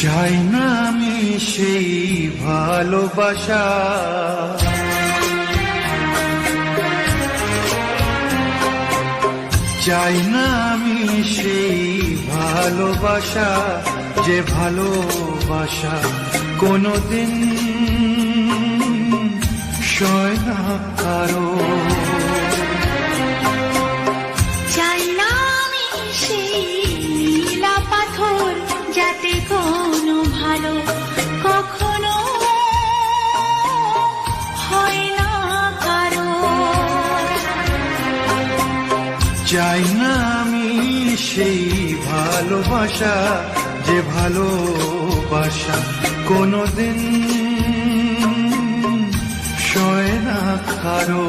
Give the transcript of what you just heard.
চাই না আমি সেই ভালোবাসা, চাই না আমি সেই ভালোবাসা, যে ভালোবাসা কোনদিন সয় না কারো। চাই না আমি সেই নীলা পাথর, যাতে কোনো ভালো কখনো হয় না কারো। চাই না আমি সেই ভালোবাসা, যে ভালোবাসা কোনদিন সয় না কারো।